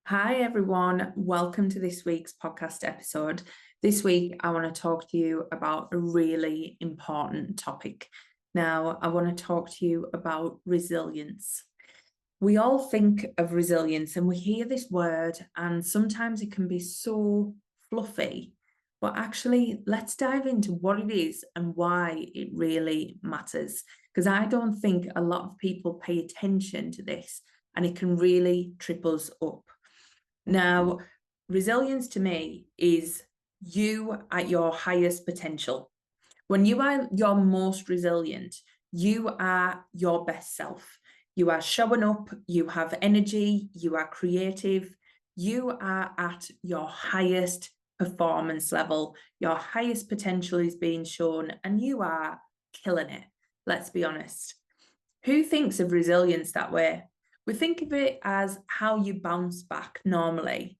Hi, everyone. Welcome to this week's podcast episode. This week, I want to talk to you about a really important topic. Now, I want to talk to you about resilience. We all think of resilience and we hear this word, and sometimes it can be so fluffy. But actually, let's dive into what it is and why it really matters. Because I don't think a lot of people pay attention to this, and it can really trip us up. Now, resilience to me is you at your highest potential. When you are your most resilient, you are your best self. You are showing up, you have energy, you are creative, you are at your highest performance level, your highest potential is being shown, and you are killing it. Let's be honest. Who thinks of resilience that way? We think of it as how you bounce back normally,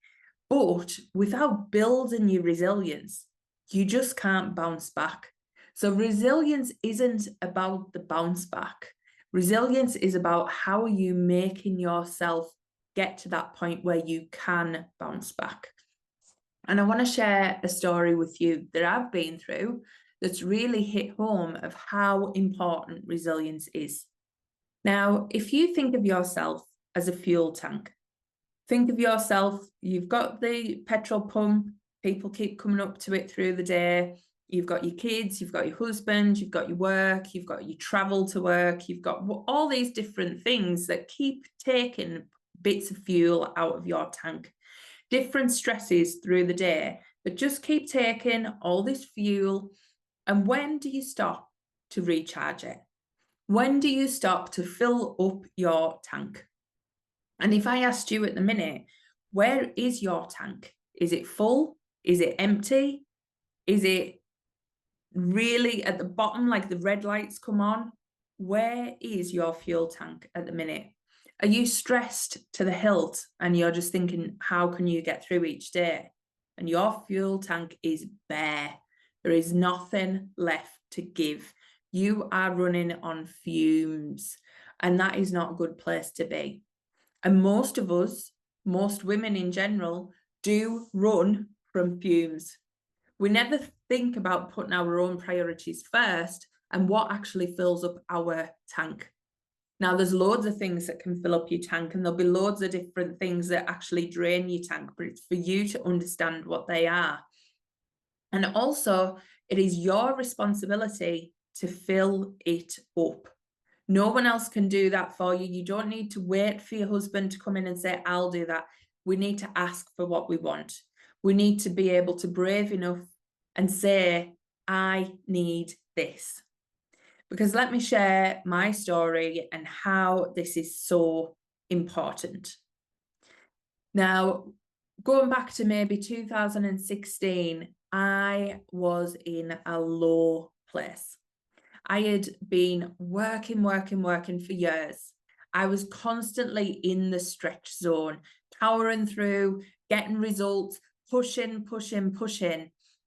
but without building your resilience, you just can't bounce back. So, resilience isn't about the bounce back. Resilience is about how are you making yourself get to that point where you can bounce back. And I want to share a story with you that I've been through that's really hit home of how important resilience is. Now, if you think of yourself as a fuel tank, think of yourself, you've got the petrol pump, people keep coming up to it through the day. You've got your kids, you've got your husband, you've got your work, you've got your travel to work, you've got all these different things that keep taking bits of fuel out of your tank. Different stresses through the day, but just keep taking all this fuel. And when do you stop to recharge it? When do you stop to fill up your tank? And if I asked you at the minute, where is your tank? Is it full? Is it empty? Is it really at the bottom, like the red lights come on? Where is your fuel tank at the minute? Are you stressed to the hilt and you're just thinking, how can you get through each day? And your fuel tank is bare. There is nothing left to give. You are running on fumes, and that is not a good place to be. And most of us, most women in general, do run from fumes. We never think about putting our own priorities first and what actually fills up our tank. Now, there's loads of things that can fill up your tank, and there'll be loads of different things that actually drain your tank, but it's for you to understand what they are. And also, it is your responsibility to fill it up. No one else can do that for you. You don't need to wait for your husband to come in and say, I'll do that. We need to ask for what we want. We need to be able to brave enough and say, I need this. Because let me share my story and how this is so important. Now, going back to maybe 2016, I was in a low place. I had been working for years. I was constantly in the stretch zone, powering through, getting results, pushing.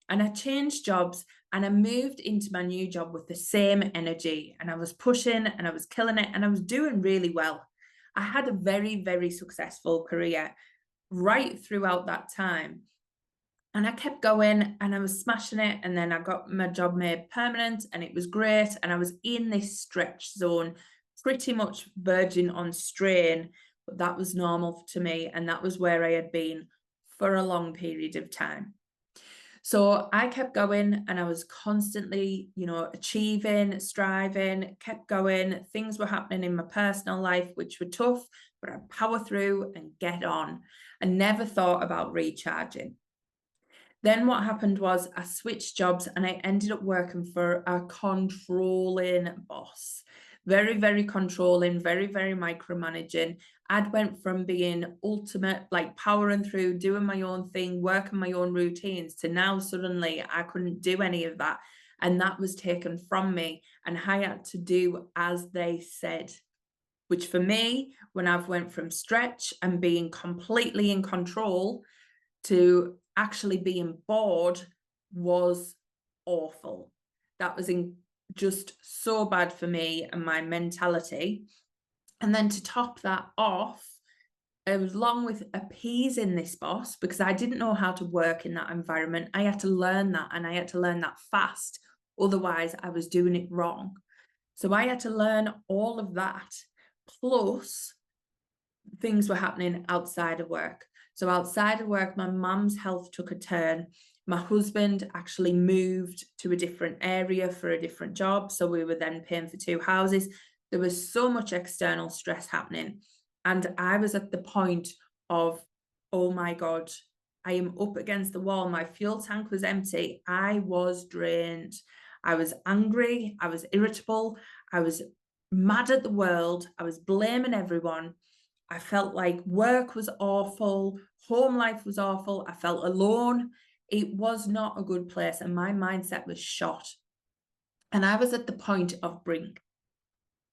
And I changed jobs and I moved into my new job with the same energy. And I was pushing and I was killing it and I was doing really well. I had a very, very successful career right throughout that time. And I kept going and I was smashing it. And then I got my job made permanent and it was great. And I was in this stretch zone, pretty much verging on strain, but that was normal to me. And that was where I had been for a long period of time. So I kept going and I was constantly, achieving, striving, kept going. Things were happening in my personal life, which were tough, but I'd power through and get on. I never thought about recharging. Then what happened was I switched jobs and I ended up working for a controlling boss. Very, very controlling, very, very micromanaging. I'd went from being ultimate, like powering through, doing my own thing, working my own routines, to now suddenly I couldn't do any of that. And that was taken from me. And I had to do as they said, which for me, when I've went from stretch and being completely in control to actually being bored, was awful. That was just so bad for me and my mentality. And then to top that off, along with appeasing this boss, because I didn't know how to work in that environment. I had to learn that, and I had to learn that fast. Otherwise, I was doing it wrong. So I had to learn all of that. Plus, things were happening outside of work. So outside of work, my mum's health took a turn. My husband actually moved to a different area for a different job. So we were then paying for 2 houses. There was so much external stress happening. And I was at the point of, oh my God, I am up against the wall. My fuel tank was empty. I was drained. I was angry. I was irritable. I was mad at the world. I was blaming everyone. I felt like work was awful. Home life was awful. I felt alone. It was not a good place. And my mindset was shot. And I was at the point of brink.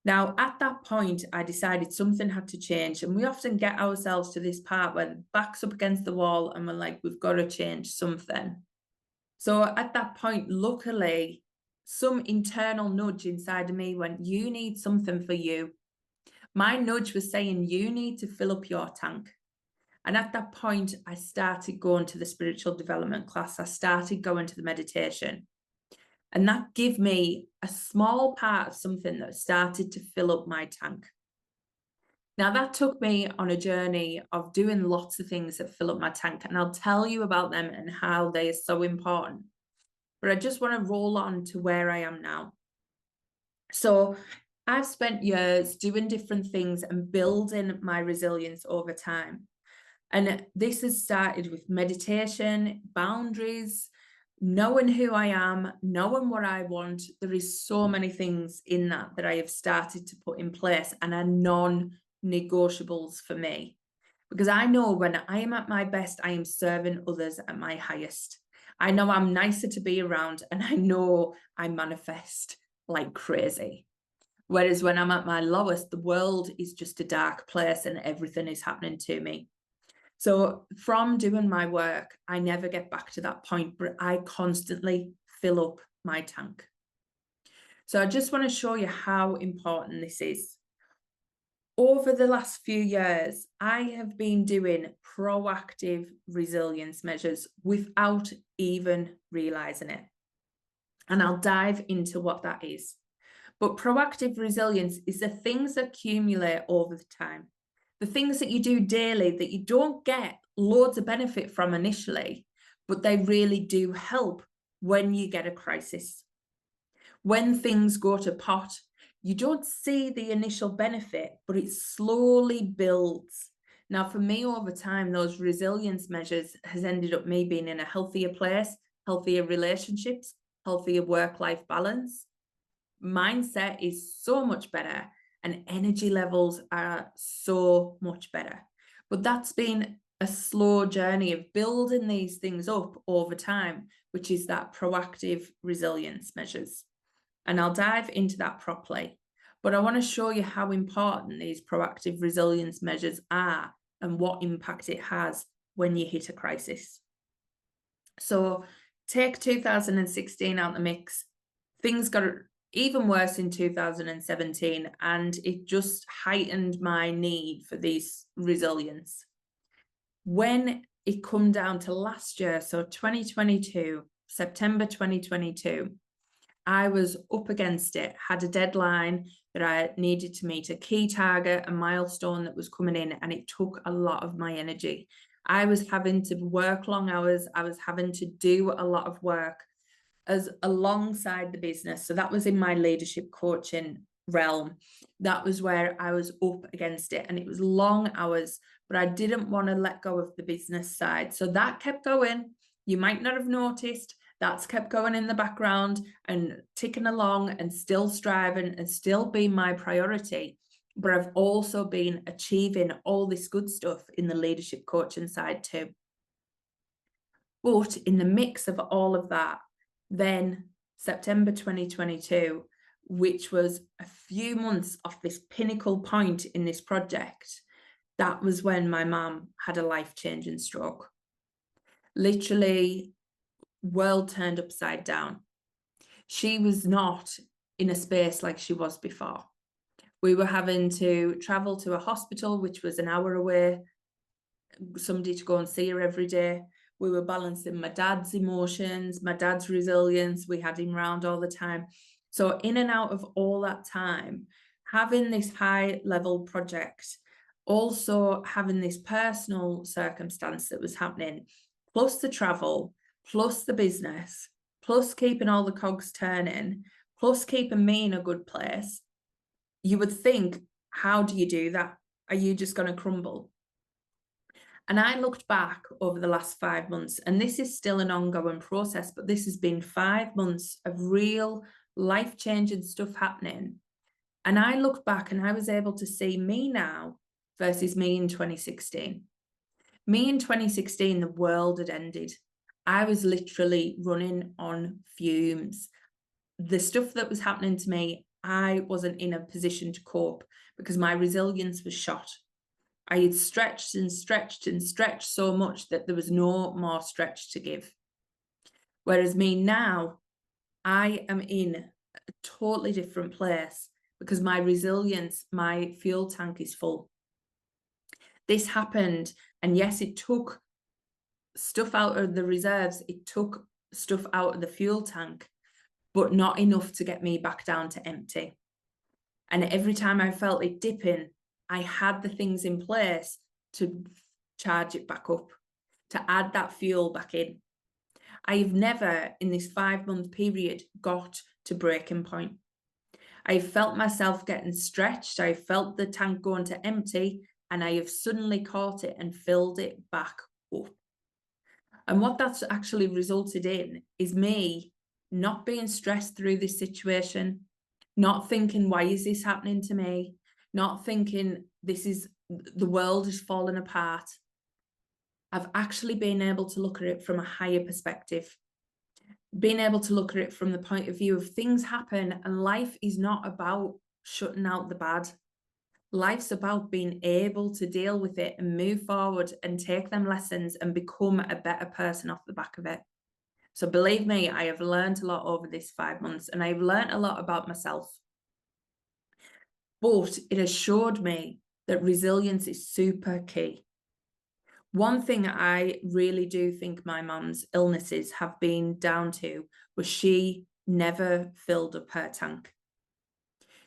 Now, at that point, I decided something had to change. And we often get ourselves to this part where the back's up against the wall and we're like, we've got to change something. So at that point, luckily, some internal nudge inside of me went, you need something for you. My nudge was saying, you need to fill up your tank. And at that point, I started going to the spiritual development class. I started going to the meditation. And that gave me a small part of something that started to fill up my tank. Now, that took me on a journey of doing lots of things that fill up my tank. And I'll tell you about them and how they are so important. But I just want to roll on to where I am now. So I've spent years doing different things and building my resilience over time. And this has started with meditation, boundaries, knowing who I am, knowing what I want. There is so many things in that I have started to put in place and are non-negotiables for me. Because I know when I am at my best, I am serving others at my highest. I know I'm nicer to be around, and I know I manifest like crazy. Whereas when I'm at my lowest, the world is just a dark place and everything is happening to me. So from doing my work, I never get back to that point, but I constantly fill up my tank. So I just want to show you how important this is. Over the last few years, I have been doing proactive resilience measures without even realizing it. And I'll dive into what that is. But proactive resilience is the things that accumulate over the time. The things that you do daily that you don't get loads of benefit from initially, but they really do help when you get a crisis. When things go to pot, you don't see the initial benefit, but it slowly builds. Now, for me, over time, those resilience measures has ended up me being in a healthier place, healthier relationships, healthier work-life balance. Mindset is so much better and energy levels are so much better. But that's been a slow journey of building these things up over time, which is that proactive resilience measures. And I'll dive into that properly. But I want to show you how important these proactive resilience measures are and what impact it has when you hit a crisis. So take 2016 out the mix. Things got even worse in 2017, and it just heightened my need for this resilience. When it come down to last year, so 2022, September 2022, I was up against it, had a deadline that I needed to meet, a key target, a milestone that was coming in, and it took a lot of my energy. I was having to work long hours. I was having to do a lot of work as alongside the business. So that was in my leadership coaching realm. That was where I was up against it, and it was long hours, but I didn't want to let go of the business side. So that kept going. You might not have noticed, that's kept going in the background and ticking along and still striving and still being my priority. But I've also been achieving all this good stuff in the leadership coaching side too. But in the mix of all of that, then September 2022, which was a few months off this pinnacle point in this project, that was when my mum had a life-changing stroke. Literally, world turned upside down. She was not in a space like she was before. We were having to travel to a hospital, which was an hour away. somebody to go and see her every day. We were balancing my dad's emotions, my dad's resilience. We had him round all the time. So in and out of all that time, having this high level project, also having this personal circumstance that was happening, plus the travel, plus the business, plus keeping all the cogs turning, plus keeping me in a good place, you would think, how do you do that? Are you just going to crumble? And I looked back over the last 5 months, and this is still an ongoing process, but this has been 5 months of real life-changing stuff happening. And I looked back and I was able to see me now versus me in 2016. Me in 2016, the world had ended. I was literally running on fumes. The stuff that was happening to me, I wasn't in a position to cope because my resilience was shot. I had stretched and stretched and stretched so much that there was no more stretch to give. Whereas me now, I am in a totally different place because my resilience, my fuel tank is full. This happened, and yes, it took stuff out of the reserves, it took stuff out of the fuel tank, but not enough to get me back down to empty. And every time I felt it dipping, I had the things in place to charge it back up, to add that fuel back in. I have never in this 5-month period got to breaking point. I felt myself getting stretched. I felt the tank going to empty, and I have suddenly caught it and filled it back up. And what that's actually resulted in is me not being stressed through this situation, not thinking, why is this happening to me? Not thinking the world is falling apart. I've actually been able to look at it from a higher perspective, being able to look at it from the point of view of things happen, and life is not about shutting out the bad. Life's about being able to deal with it and move forward and take them lessons and become a better person off the back of it. So believe me, I have learned a lot over this 5 months, and I've learned a lot about myself. But it has showed me that resilience is super key. One thing I really do think my mum's illnesses have been down to was she never filled up her tank.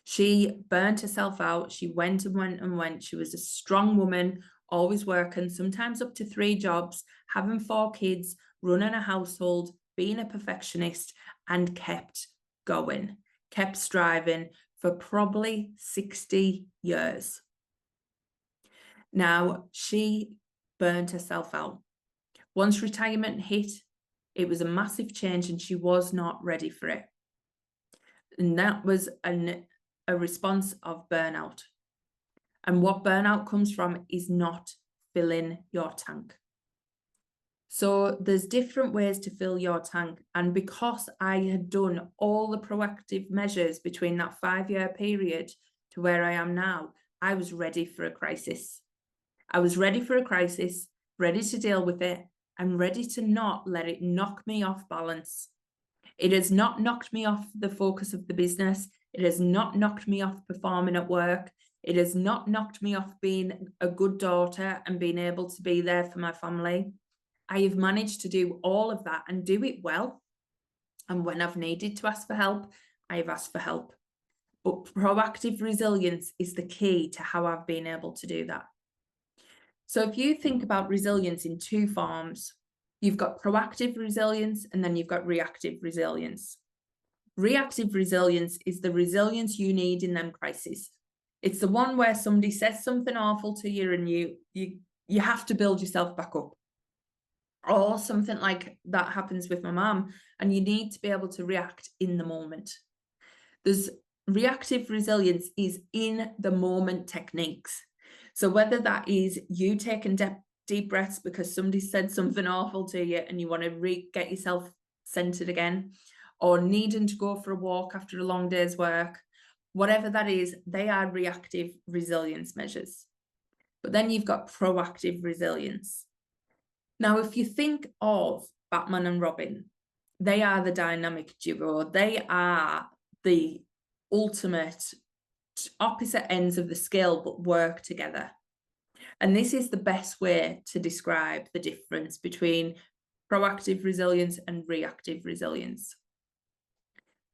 She burnt herself out. She went and went and went. She was a strong woman, always working, sometimes up to 3 jobs, having 4 kids, running a household, being a perfectionist, and kept going, kept striving for probably 60 years. Now, she burnt herself out. Once retirement hit, it was a massive change and she was not ready for it. And that was a response of burnout. And what burnout comes from is not filling your tank. So there's different ways to fill your tank. And because I had done all the proactive measures between that 5-year period to where I am now, I was ready for a crisis. I was ready for a crisis, ready to deal with it, and ready to not let it knock me off balance. It has not knocked me off the focus of the business. It has not knocked me off performing at work. It has not knocked me off being a good daughter and being able to be there for my family. I have managed to do all of that and do it well. And when I've needed to ask for help, I have asked for help. But proactive resilience is the key to how I've been able to do that. So if you think about resilience in 2 forms, you've got proactive resilience and then you've got reactive resilience. Reactive resilience is the resilience you need in them crises. It's the one where somebody says something awful to you and you have to build yourself back up. Or something like that happens with my mum, and you need to be able to react in the moment. There's reactive resilience is in the moment techniques. So whether that is you taking deep breaths because somebody said something awful to you and you want to get yourself centered again, or needing to go for a walk after a long day's work, whatever that is, they are reactive resilience measures. But then you've got proactive resilience. Now, if you think of Batman and Robin, they are the dynamic duo. They are the ultimate opposite ends of the scale, but work together. And this is the best way to describe the difference between proactive resilience and reactive resilience.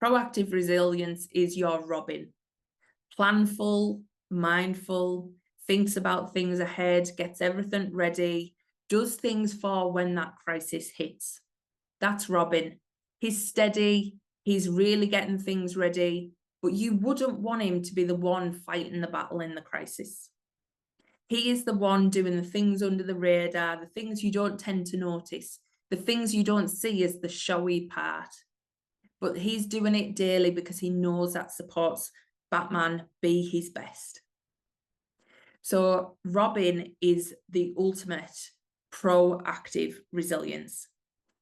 Proactive resilience is your Robin. Planful, mindful, thinks about things ahead, gets everything ready, does things for when that crisis hits. That's Robin. He's steady, he's really getting things ready, but you wouldn't want him to be the one fighting the battle in the crisis. He is the one doing the things under the radar, the things you don't tend to notice, the things you don't see as the showy part. But he's doing it daily because he knows that supports Batman be his best. So Robin is the ultimate proactive resilience.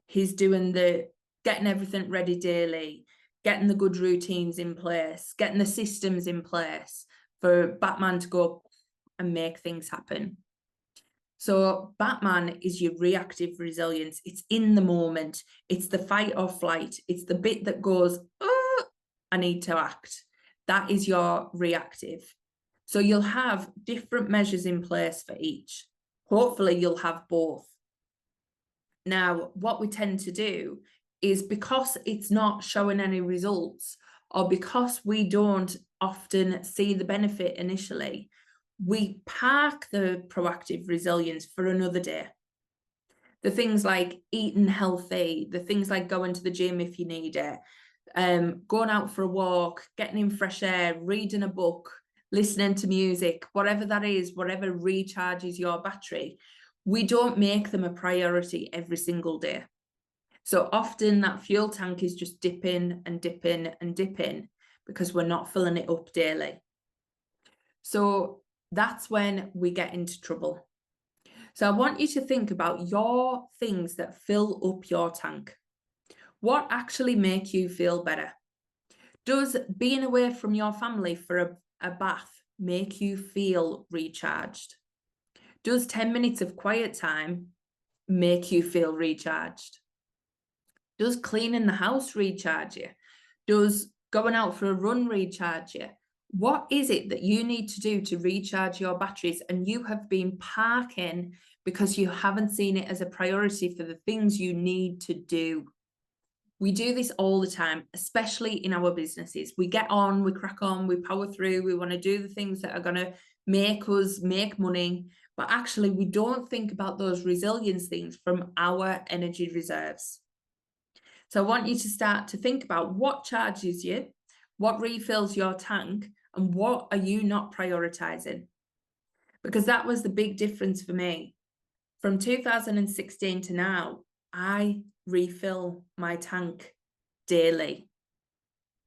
He's doing the getting everything ready daily, getting the good routines in place, getting the systems in place for Batman to go and make things happen. So Batman is your reactive resilience. It's in the moment. It's the fight or flight. It's the bit that goes, oh, I need to act. That is your reactive. So you'll have different measures in place for each. Hopefully you'll have both. Now, what we tend to do is, because it's not showing any results, or because we don't often see the benefit initially, we park the proactive resilience for another day. The things like eating healthy, the things like going to the gym if you need it, going out for a walk, getting in fresh air, reading a book, listening to music, whatever that is, whatever recharges your battery, we don't make them a priority every single day. So often that fuel tank is just dipping and dipping and dipping because we're not filling it up daily. So that's when we get into trouble. So I want you to think about your things that fill up your tank. What actually make you feel better? Does being away from your family for a bath make you feel recharged? Does 10 minutes of quiet time make you feel recharged? Does cleaning the house recharge you? Does going out for a run recharge you? What is it that you need to do to recharge your batteries and you have been parking because you haven't seen it as a priority for the things you need to do? We do this all the time, especially in our businesses. We get on, we crack on, we power through, we want to do the things that are going to make us make money, but actually we don't think about those resilience things from our energy reserves. So I want you to start to think about what charges you, what refills your tank, and what are you not prioritizing? Because that was the big difference for me. From 2016 to now, I refill my tank daily.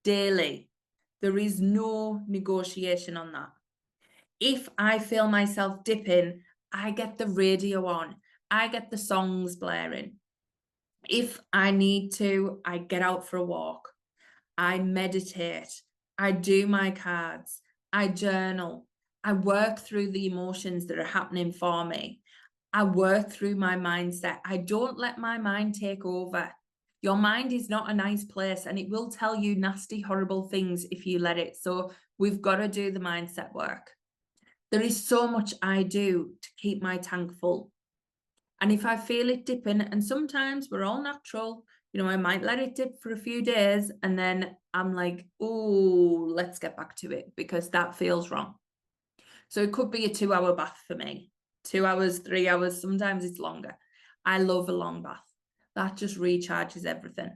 Daily. There is no negotiation on that. If I feel myself dipping, I get the radio on. I get the songs blaring. If I need to, I get out for a walk. I meditate. I do my cards. I journal. I work through the emotions that are happening for me. I work through my mindset. I don't let my mind take over. Your mind is not a nice place and it will tell you nasty, horrible things if you let it. So we've got to do the mindset work. There is so much I do to keep my tank full. And if I feel it dipping, and sometimes we're all natural, you know, I might let it dip for a few days and then I'm like, oh, let's get back to it because that feels wrong. So it could be a 2-hour bath for me, 2 hours, 3 hours, sometimes it's longer. I love a long bath. That just recharges everything.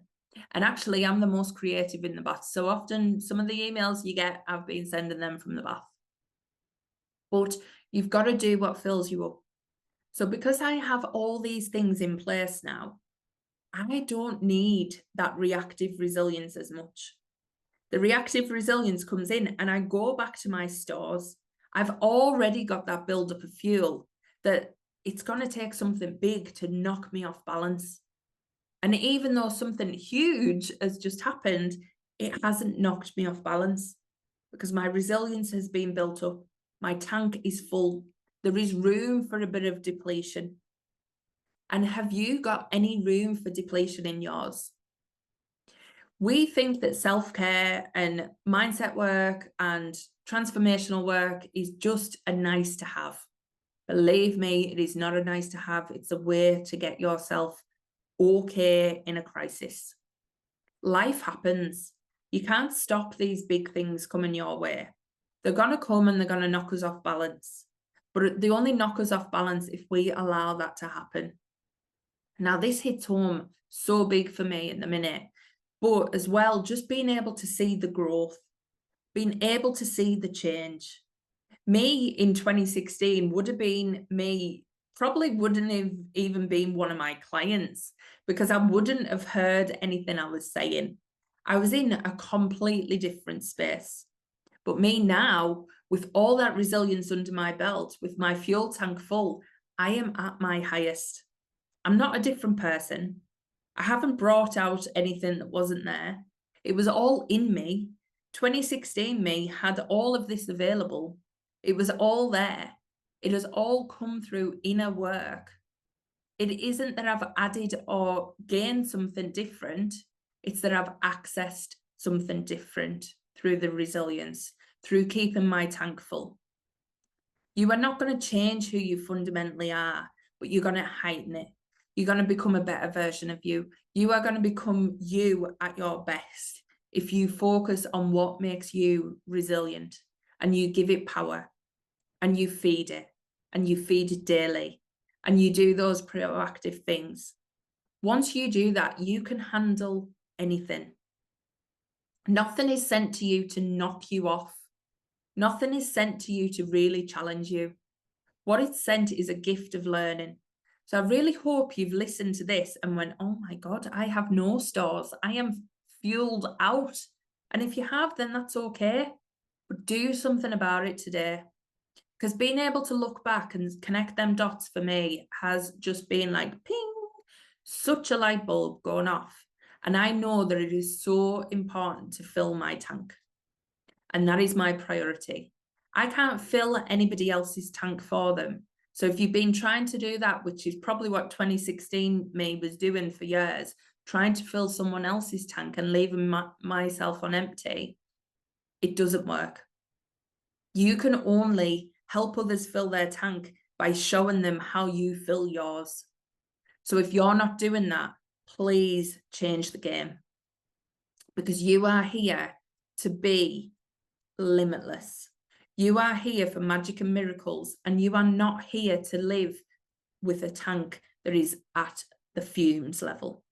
And actually, I'm the most creative in the bath. So often some of the emails you get, I've been sending them from the bath. But you've got to do what fills you up. So because I have all these things in place now, I don't need that reactive resilience as much. The reactive resilience comes in and I go back to my stores. I've already got that buildup of fuel that it's going to take something big to knock me off balance. And even though something huge has just happened, it hasn't knocked me off balance because my resilience has been built up. My tank is full. There is room for a bit of depletion. And have you got any room for depletion in yours? We think that self-care and mindset work and transformational work is just a nice to have. Believe me, it is not a nice to have. It's a way to get yourself okay in a crisis. Life happens. You can't stop these big things coming your way. They're going to come and they're going to knock us off balance. But they only knock us off balance if we allow that to happen. Now, this hits home so big for me in the minute, but as well, just being able to see the growth, being able to see the change. Me in 2016 would have been me, probably wouldn't have even been one of my clients because I wouldn't have heard anything I was saying. I was in a completely different space. But me now, with all that resilience under my belt, with my fuel tank full, I am at my highest. I'm not a different person. I haven't brought out anything that wasn't there. It was all in me. 2016 me had all of this available. It was all there. It has all come through inner work. It isn't that I've added or gained something different. It's that I've accessed something different through the resilience, through keeping my tank full. You are not going to change who you fundamentally are, but you're going to heighten it. You're going to become a better version of you. You are going to become you at your best if you focus on what makes you resilient and you give it power and you feed it daily and you do those proactive things. Once you do that, you can handle anything. Nothing is sent to you to knock you off. Nothing is sent to you to really challenge you. What it's sent is a gift of learning. So I really hope you've listened to this and went, oh my God, I have no stores. I am fueled out. And if you have, then that's okay. But do something about it today. Because being able to look back and connect them dots for me has just been like, ping, such a light bulb going off. And I know that it is so important to fill my tank. And that is my priority. I can't fill anybody else's tank for them. So if you've been trying to do that, which is probably what 2016 me was doing for years, trying to fill someone else's tank and leaving myself on empty, it doesn't work. You can only help others fill their tank by showing them how you fill yours. So if you're not doing that, please change the game, because you are here to be limitless. You are here for magic and miracles, and you are not here to live with a tank that is at the fumes level.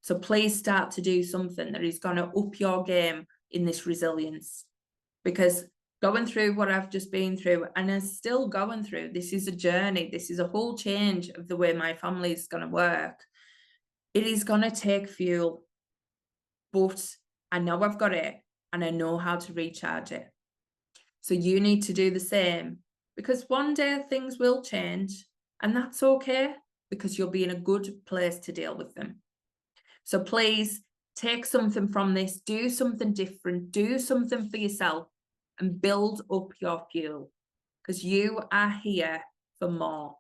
So please start to do something that is going to up your game in this resilience, because going through what I've just been through, and I'm still going through, this is a journey. This is a whole change of the way my family is going to work. It is going to take fuel, but I know I've got it and I know how to recharge it. So you need to do the same, because one day things will change, and that's okay, because you'll be in a good place to deal with them. So please take something from this, do something different, do something for yourself, and build up your fuel, because you are here for more.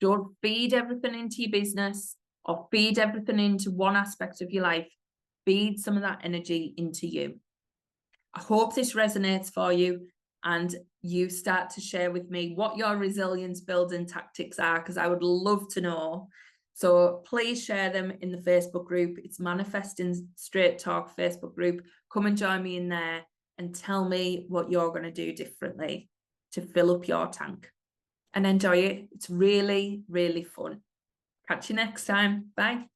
Don't feed everything into your business or feed everything into one aspect of your life. Feed some of that energy into you. I hope this resonates for you and you start to share with me what your resilience building tactics are, because I would love to know. So please share them in the Facebook group. It's Manifesting Straight Talk Facebook group. Come and join me in there and tell me what you're going to do differently to fill up your tank, and enjoy it. It's really, really fun. Catch you next time. Bye.